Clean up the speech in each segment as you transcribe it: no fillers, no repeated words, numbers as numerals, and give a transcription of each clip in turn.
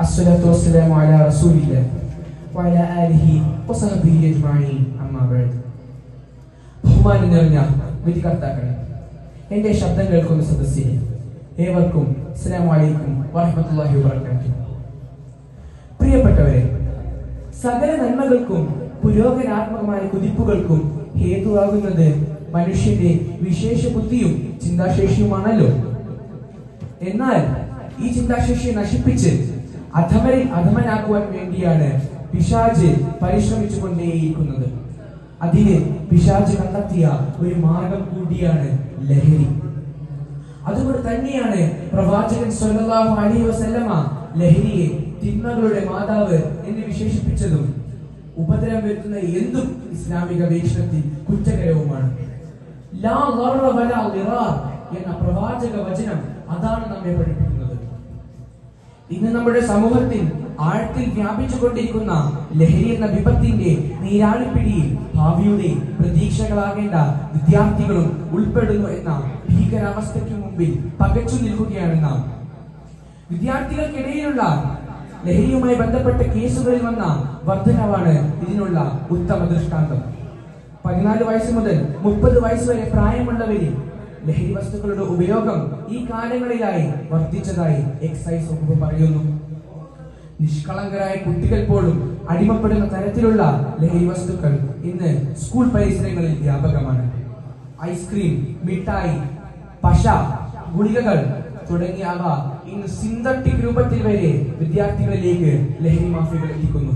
الصلاة والسلام على رسول الله وعلى آله وصحبه أجمعين أما بعد. ബഹുമാനം നിറഞ്ഞ വിധികർത്താക്കളെ, എൻ്റെ ശബ്ദം കേൾക്കുന്ന സദസ്സിനെ ഏവർക്കും അസ്സലാമു അലൈക്കും വറഹ്മത്തുള്ളാഹി വബറകാതുഹു. പ്രിയപ്പെട്ടവരെ, സകല നന്മകൾക്കും പുരോഗമനാത്മകമായ കുതിപ്പുകൾക്കും ഹേതുവാകുന്നത് മനുഷ്യന്റെ വിശേഷ ബുദ്ധിയും ചിന്താശേഷിയുമാണല്ലോ. എന്നാൽ ഈ ചിന്താശേഷിയെ നശിപ്പിച്ച് അധമനാക്കുവാൻ വേണ്ടിയാണ് പിശാച് പരിശ്രമിച്ചുകൊണ്ടേയിരിക്കുന്നത്. അതിന് പിശാച് കണ്ടെത്തിയ ഒരു മാർഗം കൂടിയാണ് ലഹരി. അതുകൊണ്ട് തന്നെയാണ് പ്രവാചകൻ സ്വല്ലല്ലാഹു അലൈഹി വസല്ലമ ലഹരിയെ തിന്മകളുടെ മാതാവ് എന്ന് വിശേഷിപ്പിച്ചതും ഉപദ്രവം വരുത്തുന്ന എന്തും ഇസ്ലാമിക വീക്ഷണത്തിൽ കുറ്റകരവുമാണ്. ലാ ളററ വലാ ളിറാർ എന്ന പ്രവാചക വചനം അതാണ് നമ്മെ പഠിപ്പിക്കുന്നത്. ഇന്ന് നമ്മുടെ സമൂഹത്തിൽ ആഴത്തിൽ വ്യാപിച്ചുകൊണ്ടിരിക്കുന്ന ലഹരി എന്ന വിപത്തിന്റെ നീരാളിപ്പിടിയിൽ ഭാവിയുടെ പ്രതീക്ഷകളാകേണ്ട വിദ്യാർത്ഥികളും ഉൾപ്പെടുന്നു എന്ന ഭീകരാവസ്ഥയ്ക്ക് മുമ്പിൽ പകച്ചു നിൽക്കുകയാണ് നാം. വിദ്യാർത്ഥികൾക്കിടയിലുള്ള ലഹരിയുമായി ബന്ധപ്പെട്ട കേസുകളിൽ വന്ന വർധനവാണ് ഇതിനുള്ള ഉത്തമ ദൃഷ്ടാന്തം. 14 വയസ്സ് മുതൽ 30 വയസ്സ് വരെ പ്രായമുള്ളവരിൽ ലഹരി വസ്തുക്കളുടെ ഉപയോഗം ഈ കാലങ്ങളിലായി വർദ്ധിച്ചതായി എക്സൈസ് വകുപ്പ് പറയുന്നു. നിഷ്കളങ്കരായ കുട്ടികൾ പോലും അടിമപ്പെടുന്ന തരത്തിലുള്ള ലഹരി വസ്തുക്കൾ ഇന്ന് സ്കൂൾ പരിസരങ്ങളിൽ വ്യാപകമാണ്. ഐസ്ക്രീം, മിഠായി, പശ, ഗുളികകൾ തുടങ്ങിയവ ഇന്ന് സിന്തറ്റിക് രൂപത്തിൽ വരെ വിദ്യാർത്ഥികളിലേക്ക് ലഹരി മാഫിയകൾ എത്തിക്കുന്നു.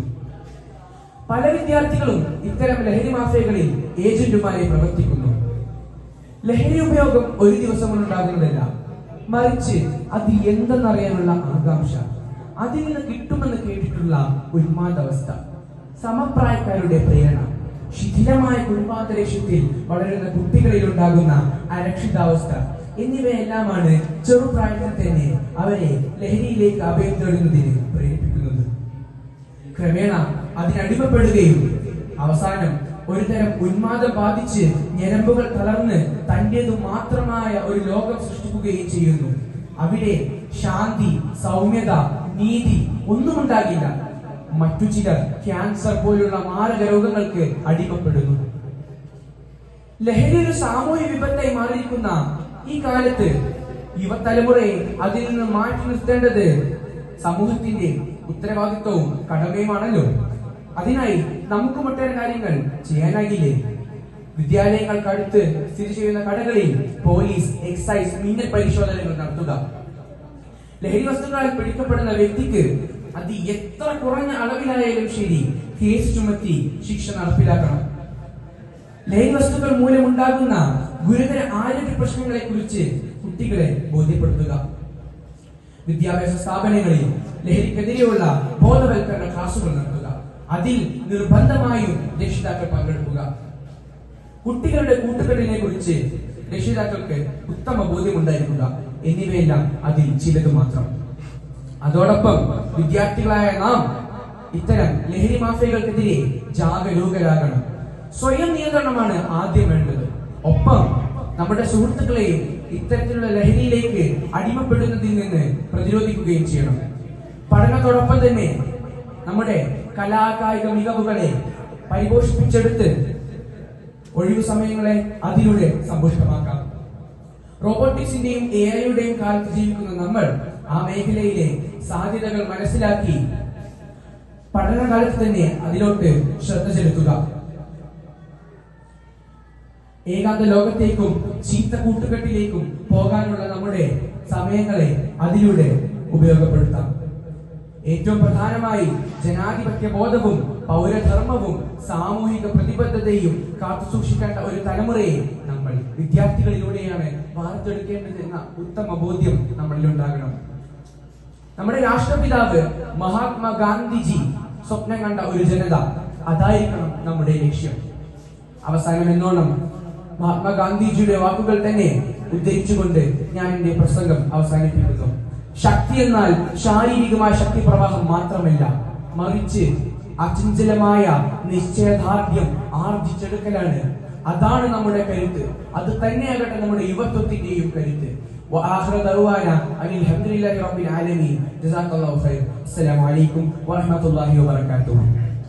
പല വിദ്യാർത്ഥികളും ഇത്തരം ലഹരി മാഫിയകളിൽ ഏജന്റുമാരെ പ്രവർത്തിക്കുന്നു. ലഹരി ഉപയോഗം ഒരു ദിവസം കൊണ്ടുണ്ടാകുന്നതല്ല, മറിച്ച് അത് എന്തെന്നറിയാനുള്ള ആകാംക്ഷ, അതിൽ നിന്ന് കിട്ടുമെന്ന് കേട്ടിട്ടുള്ള ഉന്മാദാവസ്ഥ, സമപ്രായക്കാരുടെ പ്രേരണ, ശിഥിലമായ കുടുംബാന്തരീക്ഷത്തിൽ വളരുന്ന കുട്ടികളിൽ ഉണ്ടാകുന്ന അരക്ഷിതാവസ്ഥ എന്നിവയെല്ലാമാണ് ചെറുപ്രായത്തിൽ തന്നെ അവരെ ലഹരിയിലേക്ക് അഭയം തേടുന്നതിന് പ്രേരിപ്പിക്കുന്നത്. ക്രമേണ അതിനടിമപ്പെടുകയും അവസാനം ഒരുതരം ഉന്മാദം ബാധിച്ച് ഞരമ്പുകൾ തളർന്ന് തന്റേതു മാത്രമായ ഒരു ലോകം സൃഷ്ടിക്കുകയും ചെയ്യുന്നു. അവിടെ ശാന്തി, സൗമ്യത, നീതി ഒന്നും ഉണ്ടാകില്ല. മറ്റു ചിലർ ക്യാൻസർ പോലുള്ള മാരക രോഗങ്ങൾക്ക് അടിമപ്പെടുന്നു. ലഹരി ഒരു സാമൂഹ്യ വിപത്തായി മാറിയിരിക്കുന്ന ഈ കാലത്ത് യുവതലമുറയെ അതിൽ നിന്ന് മാറ്റി നിർത്തേണ്ടത് സമൂഹത്തിന്റെ ഉത്തരവാദിത്വവും കടമയുമാണല്ലോ. അതിനായി നമുക്ക് ഒട്ടേറെ കാര്യങ്ങൾ ചെയ്യാനാകില്ലേ? വിദ്യാലയങ്ങൾക്കടുത്ത് സ്ഥിതി ചെയ്യുന്ന കടകളിൽ പോലീസ്, എക്സൈസ് മിന്നൽ പരിശോധനകൾ നടത്തുക. ലഹരി വസ്തുക്കളാൽ പിടിക്കപ്പെടുന്ന വ്യക്തിക്ക് അത് എത്ര കുറഞ്ഞ അളവിലായാലും ശരി കേസ് ചുമത്തി ശിക്ഷ നടപ്പിലാക്കണം. ലഹരി വസ്തുക്കൾ മൂലമുണ്ടാകുന്ന ഗുരുതര ആരോഗ്യ പ്രശ്നങ്ങളെ കുറിച്ച് കുട്ടികളെ ബോധ്യപ്പെടുത്തുക. വിദ്യാഭ്യാസ സ്ഥാപനങ്ങളിൽ ലഹരിക്കെതിരെയുള്ള ബോധവൽക്കരണ ക്ലാസുകൾ നടത്തുക. അതിൽ നിർബന്ധമായും രക്ഷിതാക്കൾ പങ്കെടുക്കുക. കുട്ടികളുടെ കൂട്ടുകെട്ടിനെ കുറിച്ച് രക്ഷിതാക്കൾക്ക് ഉത്തമ ബോധ്യമുണ്ടായിരിക്കുക. എന്നിവയെല്ലാം അതിൽ ചിലത് മാത്രം. അതോടൊപ്പം വിദ്യാർത്ഥികളായ നാം ഇത്തരം ലഹരി മാഫിയകൾക്കെതിരെ ജാഗരൂകരാകണം. സ്വയം നിയന്ത്രണമാണ് ആദ്യം വേണ്ടത്. ഒപ്പം നമ്മുടെ സുഹൃത്തുക്കളെയും ഇത്തരത്തിലുള്ള ലഹരിയിലേക്ക് അടിമപ്പെടുന്നതിൽ നിന്ന് പ്രതിരോധിക്കുകയും ചെയ്യണം. പഠനത്തോടൊപ്പം തന്നെ നമ്മുടെ കലാകായിക മികവുകളെ പരിപോഷിപ്പിച്ചെടുത്ത് ഒഴിവു സമയങ്ങളെ അതിലൂടെ സമ്പുഷ്ടമാക്കാം. റോബോട്ടിക്സിന്റെയും AI-യുടെയും കാലത്ത് ജീവിക്കുന്ന നമ്മൾ ആ മേഖലയിലെ സാധ്യതകൾ മനസ്സിലാക്കി പഠനകാലത്ത് തന്നെ അതിലോട്ട് ശ്രദ്ധ ചെലുത്തുക. ഏകാന്ത ലോകത്തേക്കും ചീത്ത കൂട്ടുകെട്ടിലേക്കും പോകാനുള്ള നമ്മുടെ സമയങ്ങളെ അതിലൂടെ ഉപയോഗപ്പെടുത്താം. ഏറ്റവും പ്രധാനമായി ജനാധിപത്യ ബോധവും പൗരധർമ്മവും സാമൂഹിക പ്രതിബദ്ധതയും കാത്തു സൂക്ഷിക്കേണ്ട ഒരു തലമുറയെ നമ്മൾ വിദ്യാർത്ഥികളിലൂടെയാണ് വാർത്തെടുക്കേണ്ടതെന്ന ഉത്തമ ബോധ്യം നമ്മളിൽ ഉണ്ടാകണം. നമ്മുടെ രാഷ്ട്രപിതാവ് മഹാത്മാഗാന്ധിജി സ്വപ്നം കണ്ട ഒരു ജനത, അതായിരിക്കണം നമ്മുടെ ലക്ഷ്യം. അവസാനം എന്നോണം മഹാത്മാഗാന്ധിജിയുടെ വാക്കുകൾ തന്നെ ഉദ്ധരിച്ചുകൊണ്ട് ഞാൻ എന്റെ പ്രസംഗം അവസാനിപ്പിക്കുന്നു. ശക്തി എന്നാൽ ശാരീരികമായ ശക്തി പ്രവാഹം മാത്രമല്ല, മറിച്ച് അചഞ്ചലമായ നിശ്ചയദാർഢ്യം ആർജിച്ചെടുക്കലാണ്. അതാണ് നമ്മുടെ കരുത്ത്. അത് തന്നെയാകട്ടെ നമ്മുടെ യുവത്വത്തിന്റെയും കരുത്ത്. وآخر دعوانا أن الحمد لله رب العالمين. جزاك الله خير. السلام عليكم ورحمة الله وبركاته.